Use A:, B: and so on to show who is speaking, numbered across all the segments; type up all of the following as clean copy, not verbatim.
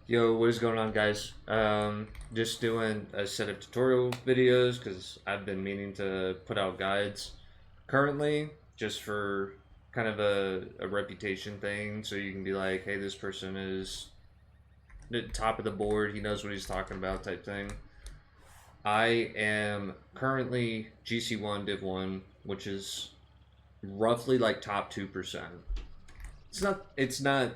A: Yo, what is going on, guys? Just doing a set of tutorial videos because I've been meaning to put out guides currently, just for kind of a reputation thing. So you can be like, hey, this person is the top of the board, he knows what he's talking about, type thing. I am currently GC1 Div 1, which is roughly like top 2%. It's not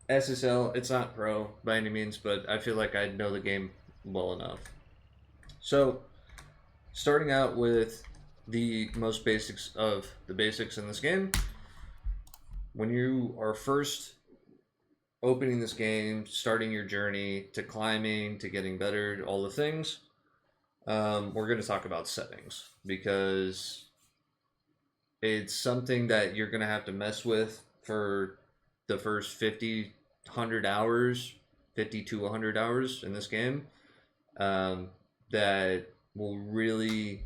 A: SSL, it's not pro by any means, but I feel like I know the game well enough. So, starting out with the most basics of the basics in this game, when you are first opening this game, starting your journey to climbing, to getting better, all the things, we're going to talk about settings because it's something that you're going to have to mess with for the first 50, 100 hours, 50 to 100 hours in this game, um, that will really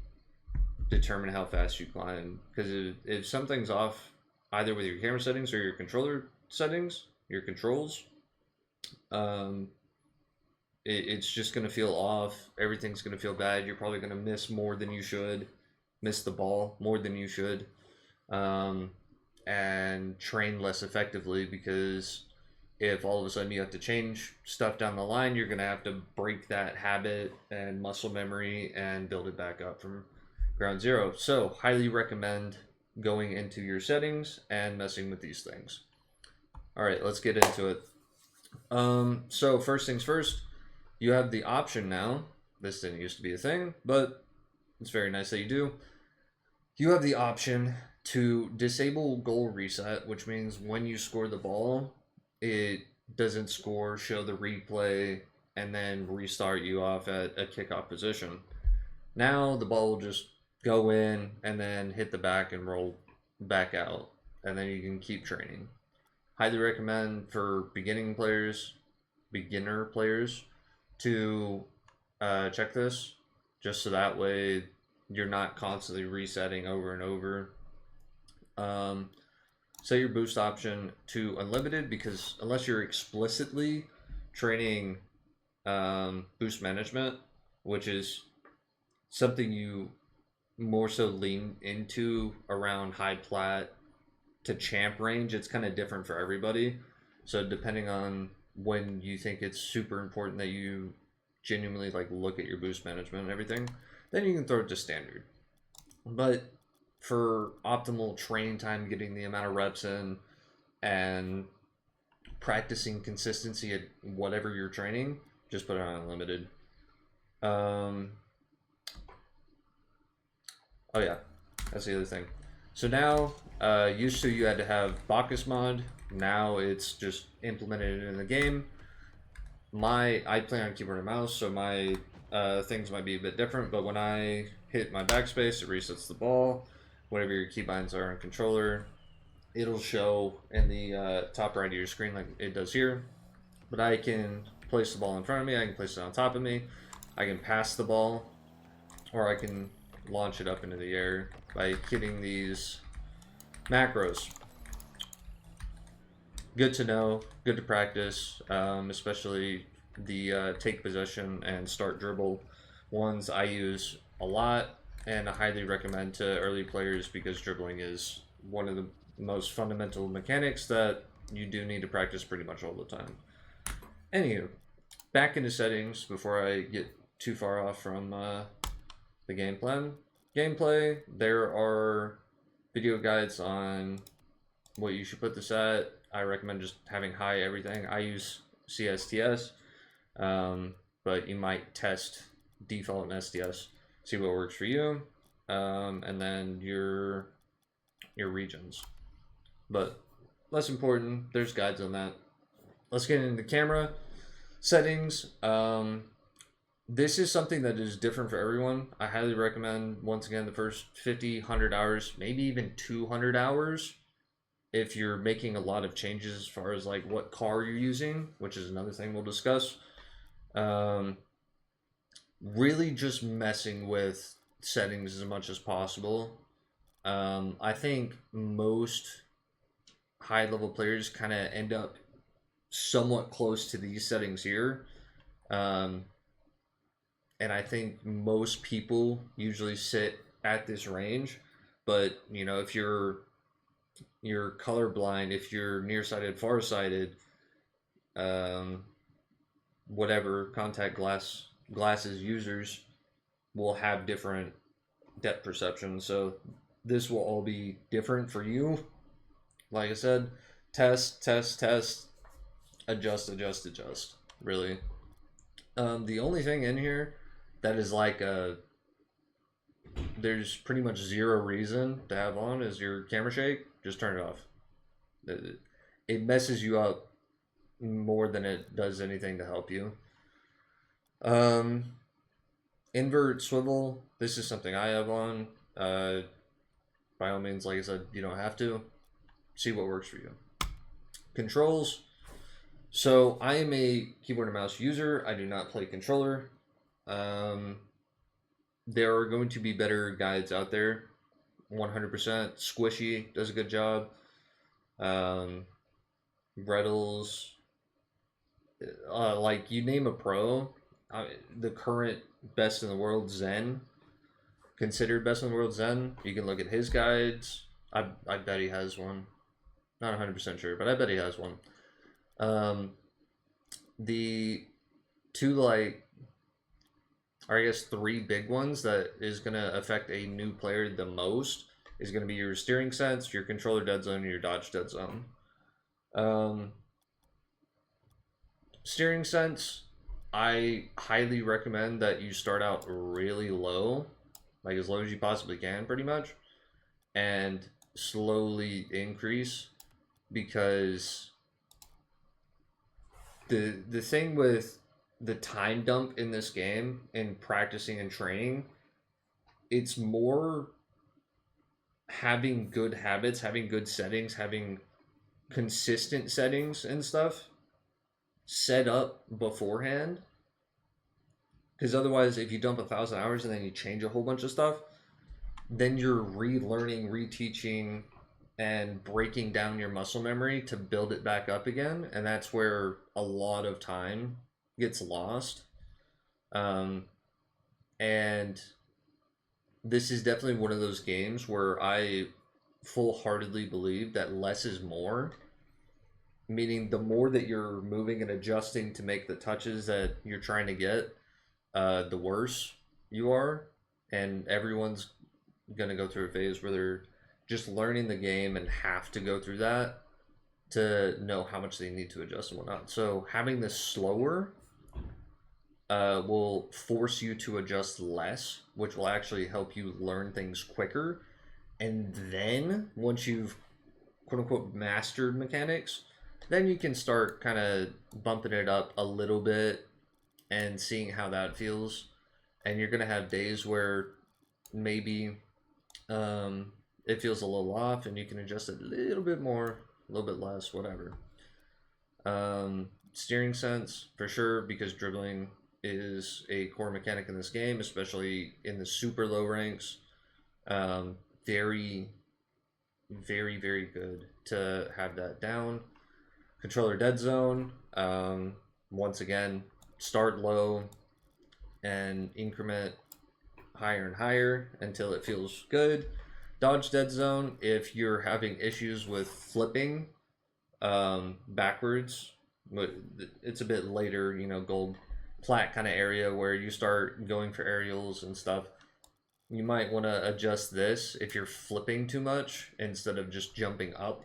A: determine how fast you climb. Because if something's off, either with your camera settings or your controller settings, your controls, um, it's just going to feel off. Everything's going to feel bad. You're probably going to miss more than you should, miss the ball more than you should, um, and train less effectively because if all of a sudden you have to change stuff down the line, you're going to have to break that habit and muscle memory and build it back up from ground zero. So, highly recommend going into your settings and messing with these things. All right, let's get into it. So first things first, you have the option now. This didn't used to be a thing, but it's very nice that you do. You have the option to disable goal reset, which means when you score the ball, it doesn't score, show the replay, and then restart you off at a kickoff position. Now the ball will just go in and then hit the back and roll back out, and then you can keep training. Highly recommend for beginner players, to check this, just so that way you're not constantly resetting over and over. Um, Set your boost option to unlimited because unless you're explicitly training boost management, which is something you more so lean into around high plat to champ range, it's kind of different for everybody. So depending on when you think it's super important that you genuinely like look at your boost management and everything, then you can throw it to standard. But for optimal training time, getting the amount of reps in and practicing consistency at whatever you're training, just put it on unlimited. Um, oh yeah, that's the other thing. So now, used to you had to have Bacchus mod. Now it's just implemented in the game. I play on keyboard and mouse, so my things might be a bit different. But when I hit my backspace, it resets the ball. Whatever your keybinds are on controller, it'll show in the top right of your screen like it does here. But I can place the ball in front of me. I can place it on top of me. I can pass the ball, or I can launch it up into the air by hitting these macros. Good to know, good to practice, especially the take possession and start dribble ones I use a lot, and I highly recommend to early players because dribbling is one of the most fundamental mechanics that you do need to practice pretty much all the time. Anywho, back into settings before I get too far off from the game plan. Gameplay, there are video guides on what you should put this at. I recommend just having high everything. I use CSTS, but you might test default and STS, see what works for you, and then your regions. But less important, there's guides on that. Let's get into camera settings. This is something that is different for everyone. I highly recommend, once again, the first 50, 100 hours, maybe even 200 hours, if you're making a lot of changes as far as like what car you're using, which is another thing we'll discuss. Really just messing with settings as much as possible. I think most high level players kind of end up somewhat close to these settings here. Um, and I think most people usually sit at this range. But you know, if you're colorblind, if you're nearsighted, farsighted, um, whatever glasses users will have different depth perception. So this will all be different for you. Like I said, test, adjust. Really, the only thing in here that is like a there's pretty much zero reason to have on is your camera shake. Just turn it off. It messes you up more than it does anything to help you. Um, invert swivel. This is something I have on. By all means, like I said, you don't have to. See what works for you. Controls. So I am a keyboard and mouse user. I do not play controller. Um, there are going to be better guides out there. 100%. Squishy does a good job. Brettles. Like you name a pro. The current best in the world, Zen, considered best in the world, Zen. You can look at his guides. I bet he has one. Not 100% sure, but I bet he has one. The two, like, or I guess three big ones that is going to affect a new player the most is going to be your steering sense, your controller dead zone, and your dodge dead zone. Steering sense, I highly recommend that you start out really low, like as low as you possibly can, pretty much, and slowly increase, because the thing with the time dump in this game and practicing and training, it's more having good habits, having good settings, having consistent settings and stuff set up beforehand. Because otherwise, if you dump 1,000 hours and then you change a whole bunch of stuff, then you're relearning, reteaching, and breaking down your muscle memory to build it back up again. And that's where a lot of time gets lost. And this is definitely one of those games where I full-heartedly believe that less is more, meaning the more that you're moving and adjusting to make the touches that you're trying to get, the worse you are. And everyone's going to go through a phase where they're just learning the game and have to go through that to know how much they need to adjust and whatnot. So having this slower will force you to adjust less, which will actually help you learn things quicker. And then once you've quote unquote mastered mechanics, then you can start kind of bumping it up a little bit and seeing how that feels. And you're gonna have days where maybe it feels a little off, and you can adjust it a little bit more, a little bit less, whatever. Steering sense for sure, because dribbling is a core mechanic in this game, especially in the super low ranks. Very, very, very good to have that down. Controller dead zone. Once again, start low and increment higher and higher until it feels good. Dodge dead zone, if you're having issues with flipping backwards, it's a bit later, you know, gold plat kind of area where you start going for aerials and stuff. You might want to adjust this if you're flipping too much instead of just jumping up,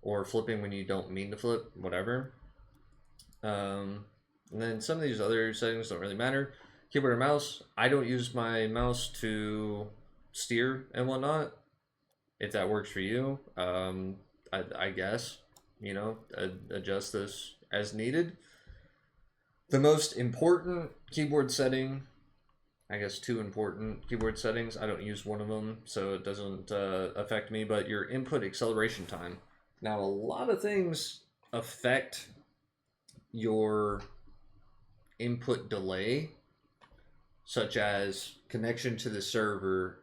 A: or flipping when you don't mean to flip, whatever. And then some of these other settings don't really matter. Keyboard and mouse, I don't use my mouse to steer and whatnot. If that works for you, I guess, you know, adjust this as needed. The most important keyboard setting, I guess two important keyboard settings, I don't use one of them, so it doesn't affect me, but your input acceleration time. Now, a lot of things affect your input delay, such as connection to the server,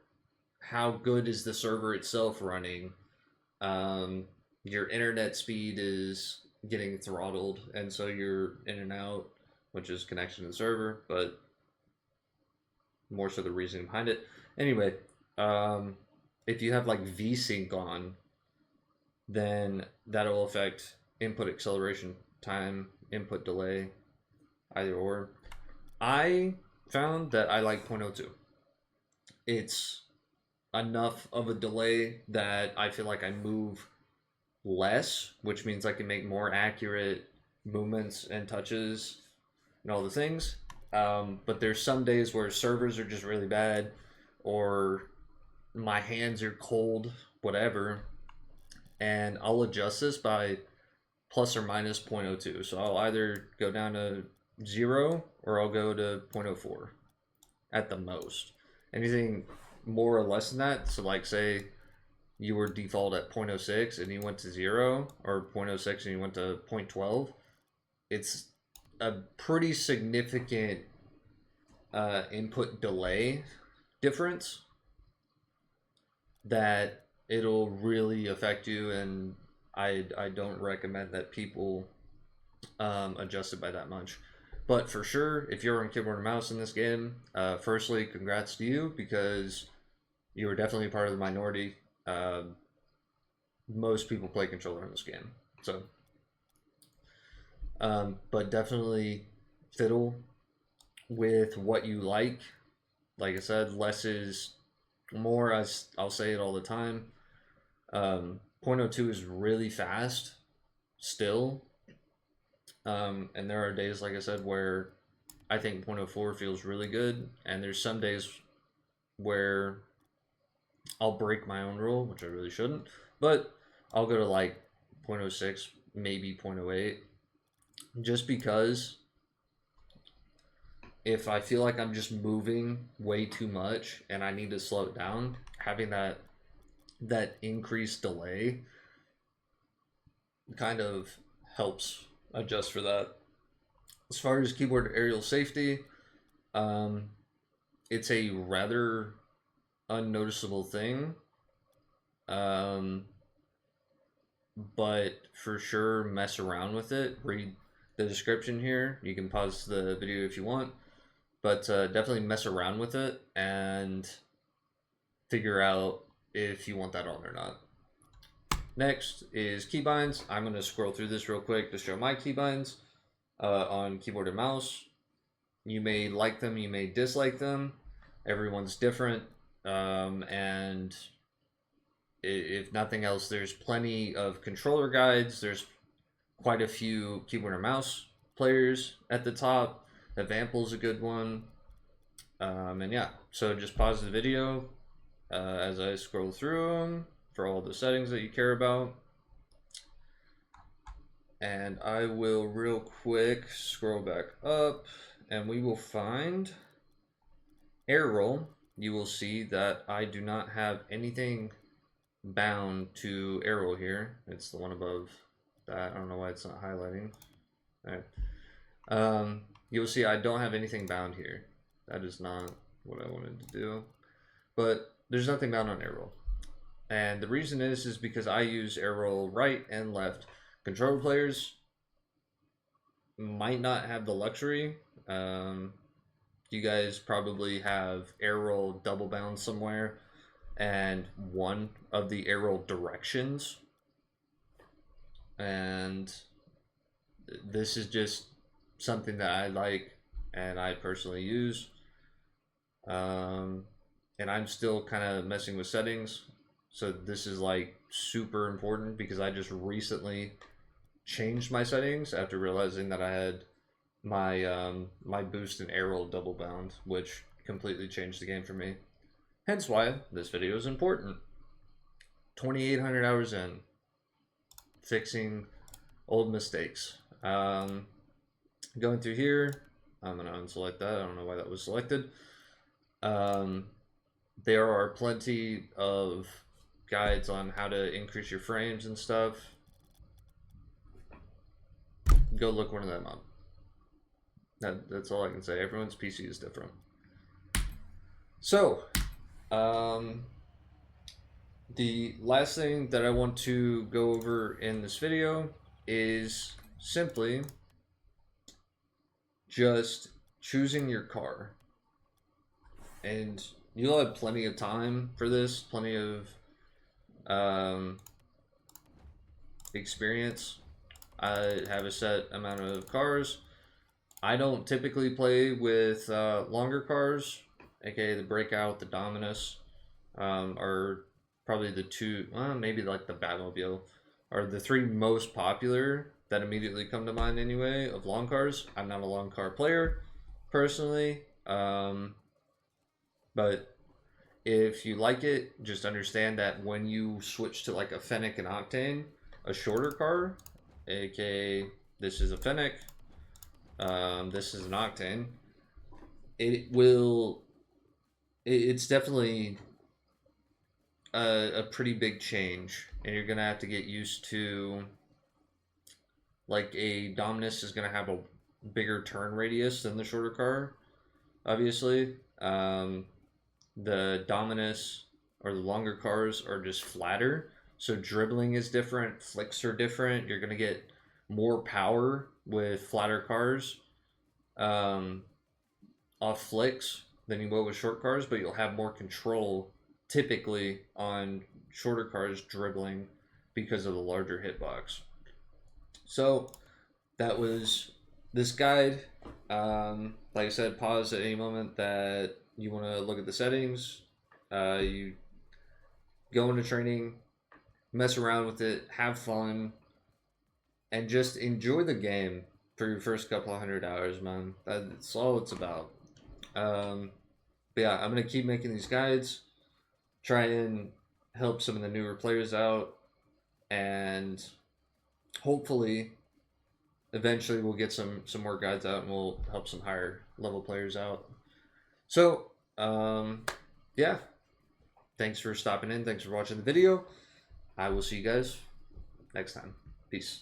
A: how good is the server itself running, your internet speed is getting throttled, and so you're in and out, which is connection to the server, but more so the reasoning behind it. Anyway, if you have like VSync on, then that'll affect input acceleration time, input delay, either or. I found that I like 0.02. It's enough of a delay that I feel like I move less, which means I can make more accurate movements and touches and all the things. But there's some days where servers are just really bad, or my hands are cold, whatever, and I'll adjust this by plus or minus 0.02. So I'll either go down to 0 or I'll go to 0.04 at the most. Anything more or less than that, so like say you were default at 0.06 and you went to 0, or 0.06 and you went to 0.12, it's a pretty significant input delay difference that it'll really affect you, and I don't recommend that people adjust it by that much. But for sure, if you're on keyboard and mouse in this game, firstly, congrats to you, because you were definitely part of the minority. Most people play controller in this game, so but definitely fiddle with what you like. Like I said, less is more. As I'll say it all the time. 0.02 is really fast still, and there are days, like I said, where I think 0.04 feels really good, and there's some days where I'll break my own rule, which I really shouldn't, but I'll go to like 0.06, maybe 0.08, just because if I feel like I'm just moving way too much and I need to slow it down, having that increased delay kind of helps adjust for that. As far as keyboard aerial safety, it's a rather unnoticeable thing, but for sure mess around with it. Read the description here. You can pause the video if you want, but definitely mess around with it and figure out if you want that on or not. Next is keybinds. I'm going to scroll through this real quick to show my keybinds on keyboard and mouse. You may like them, you may dislike them. Everyone's different, and if nothing else, there's plenty of controller guides. There's quite a few keyboard and mouse players at the top. Evample's a good one, and yeah. So just pause the video as I scroll through them for all the settings that you care about. And I will real quick scroll back up, and we will find air roll. You will see that I do not have anything bound to air roll here. It's the one above that. I don't know why it's not highlighting. All right. You'll see I don't have anything bound here. That is not what I wanted to do. But there's nothing bound on air roll. And the reason is because I use air roll right and left. Controller players might not have the luxury. You guys probably have air roll double bound somewhere, and one of the air roll directions. And this is just something that I like and I personally use. And I'm still kind of messing with settings. So this is like super important because I just recently changed my settings after realizing that I had my my boost and air roll double bound, which completely changed the game for me. Hence why this video is important. 2,800 hours in, fixing old mistakes. Going through here, I'm gonna unselect that. I don't know why that was selected. There are plenty of guides on how to increase your frames and stuff. Go look one of them up. That's all I can say. Everyone's PC is different. So, the last thing that I want to go over in this video is simply just choosing your car. And you'll have plenty of time for this, plenty of um, experience. I have a set amount of cars. I don't typically play with longer cars, aka the Breakout, the Dominus, are probably the two, maybe like the Batmobile, are the three most popular that immediately come to mind anyway of long cars. I'm not a long car player personally, but if you like it, just understand that when you switch to like a Fennec and Octane, a shorter car, aka this is a Fennec, this is an Octane, it will, it's definitely a pretty big change, and you're gonna have to get used to, like, a Dominus is gonna have a bigger turn radius than the shorter car, obviously. The Dominus or the longer cars are just flatter, so dribbling is different, flicks are different. You're gonna get more power with flatter cars um, off flicks than you will with short cars, but you'll have more control typically on shorter cars dribbling because of the larger hitbox. So that was this guide. Like I said, pause at any moment that you want to look at the settings. You go into training, mess around with it, have fun, and just enjoy the game for your first couple of $100, man. That's all it's about. But yeah, I'm gonna keep making these guides, try and help some of the newer players out, and hopefully eventually we'll get some more guides out and we'll help some higher level players out. So yeah, thanks for stopping in, thanks for watching the video. I will see you guys next time. Peace.